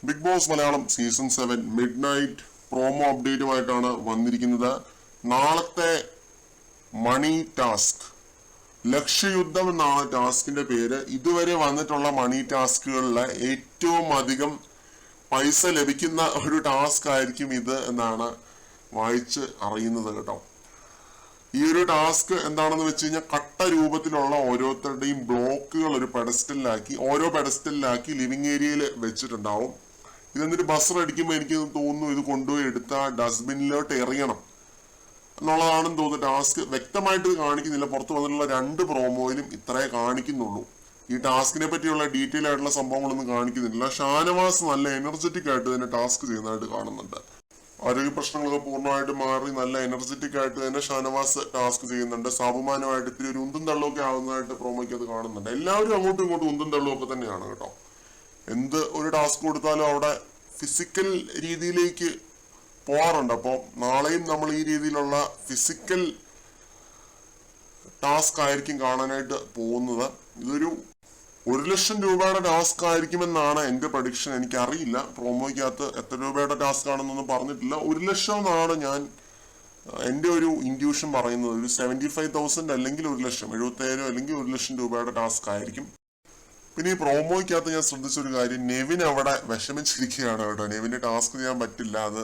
Big Boss Malayalam season 7 midnight promo അപ്ഡേറ്റുമായിട്ടാണ് വന്നിരിക്കുന്നത്. നാളത്തെ മണി ടാസ്ക്, ലക്ഷ്യയുദ്ധം എന്നാണ് ടാസ്കിന്റെ പേര്. ഇതുവരെ വന്നിട്ടുള്ള മണി ടാസ്കുകളിലെ ഏറ്റവും അധികം പൈസ ലഭിക്കുന്ന ഒരു ടാസ്ക് ആയിരിക്കും ഇത് എന്നാണ് വായിച്ച് അറിയുന്നത് കേട്ടോ. ഈ ഒരു ടാസ്ക് എന്താണെന്ന് വെച്ച് കഴിഞ്ഞാൽ കട്ട രൂപത്തിലുള്ള ഓരോരുത്തരുടെയും ബ്ലോക്കുകൾ ഒരു പെഡസ്റ്റലിലാക്കി ഓരോ പെഡസ്റ്റലിലാക്കി ലിവിങ് ഏരിയയിൽ വെച്ചിട്ടുണ്ടാവും. ഇതെന്നിട്ട് ബസർ അടിക്കുമ്പോൾ എനിക്ക് തോന്നുന്നു ഇത് കൊണ്ടുപോയി എടുത്ത ഡസ്റ്റ്ബിന്നിലോട്ട് എറിയണം എന്നുള്ളതാണെന്ന് തോന്നുന്നു. ടാസ്ക് വ്യക്തമായിട്ട് കാണിക്കുന്നില്ല. പുറത്ത് വന്നിട്ടുള്ള 2 പ്രോമോയിലും ഇത്രേ കാണിക്കുന്നുള്ളൂ. ഈ ടാസ്കിനെ പറ്റിയുള്ള ഡീറ്റെയിൽ ആയിട്ടുള്ള സംഭവങ്ങളൊന്നും കാണിക്കുന്നില്ല. ഷാനവാസ് നല്ല എനർജറ്റിക് ആയിട്ട് തന്നെ ടാസ്ക് ചെയ്യുന്നതായിട്ട് കാണുന്നുണ്ട്. ആരോഗ്യ പ്രശ്നങ്ങളൊക്കെ പൂർണ്ണമായിട്ട് മാറി നല്ല എനർജറ്റിക് ആയിട്ട് തന്നെ ഷാനവാസ് ടാസ്ക് ചെയ്യുന്നുണ്ട്. സാബുമാനുമായിട്ട് ഇത്തിരി ഒരു ഉന്തും തള്ളുമൊക്കെ ആവുന്നതായിട്ട് പ്രോമോയ്ക്ക് അത് കാണുന്നുണ്ട്. എല്ലാവരും അങ്ങോട്ടും ഇങ്ങോട്ടും ഉന്തും തള്ളും ഒക്കെ തന്നെയാണ് കേട്ടോ. എന്ത് ഒരു ടാസ്ക് കൊടുത്താലും അവിടെ ഫിസിക്കൽ രീതിയിലേക്ക് പോവാറുണ്ട്. അപ്പോൾ നാളെയും നമ്മൾ ഈ രീതിയിലുള്ള ഫിസിക്കൽ ടാസ്ക് ആയിരിക്കും കാണാനായിട്ട് പോകുന്നത്. ഇതൊരു 1,00,000 രൂപയുടെ ടാസ്ക് ആയിരിക്കുമെന്നാണ് എന്റെ പ്രഡിക്ഷൻ. എനിക്കറിയില്ല, പ്രോമോയ്ക്കകത്ത് എത്ര രൂപയുടെ ടാസ്ക് ആണെന്നൊന്നും പറഞ്ഞിട്ടില്ല. 1,00,000 എന്നാണ് ഞാൻ എന്റെ ഒരു ഇൻഡ്യൂഷൻ പറയുന്നത്. ഒരു 75,000 അല്ലെങ്കിൽ 1,00,000, 77 അല്ലെങ്കിൽ 1,00,000 രൂപയുടെ ടാസ്ക് ആയിരിക്കും. പിന്നെ ഈ പ്രോമോയ്ക്കകത്ത് ഞാൻ ശ്രദ്ധിച്ചൊരു കാര്യം, നെവിൻ അവിടെ വിഷമിച്ചിരിക്കുകയാണ് കേട്ടോ. നെവിന് ടാസ്ക് ചെയ്യാൻ പറ്റില്ല, അത്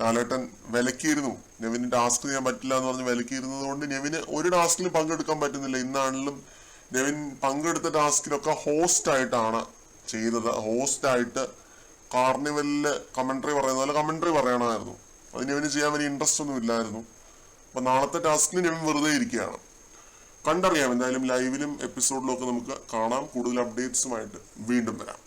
ലാലേട്ടൻ വിലക്കിയിരുന്നു. നെവിന് ടാസ്ക് ചെയ്യാൻ പറ്റില്ല എന്ന് പറഞ്ഞ് വിലക്കിയിരുന്നത് കൊണ്ട് നെവിന് ഒരു ടാസ്കിലും പങ്കെടുക്കാൻ പറ്റുന്നില്ല. ഇന്നാണെങ്കിലും നെവിൻ പങ്കെടുത്ത ടാസ്കിലൊക്കെ ഹോസ്റ്റ് ആയിട്ടാണ് ചെയ്തത്. ഹോസ്റ്റ് ആയിട്ട് കാർണിവലില് കമന്ററി പറയുന്ന പോലെ കമന്ററി പറയണമായിരുന്നു. അത് നെവിന് ചെയ്യാൻ വലിയ ഇൻട്രസ്റ്റ് ഒന്നും ഇല്ലായിരുന്നു. അപ്പൊ നാളത്തെ ടാസ്കിൽ നെവിൻ വെറുതെ ഇരിക്കുകയാണ്. കണ്ടറിയാം. എന്തായാലും ലൈവിലും എപ്പിസോഡിലും ഒക്കെ നമുക്ക് കാണാം. കൂടുതൽ അപ്ഡേറ്റ്സുമായിട്ട് വീണ്ടും വരാം.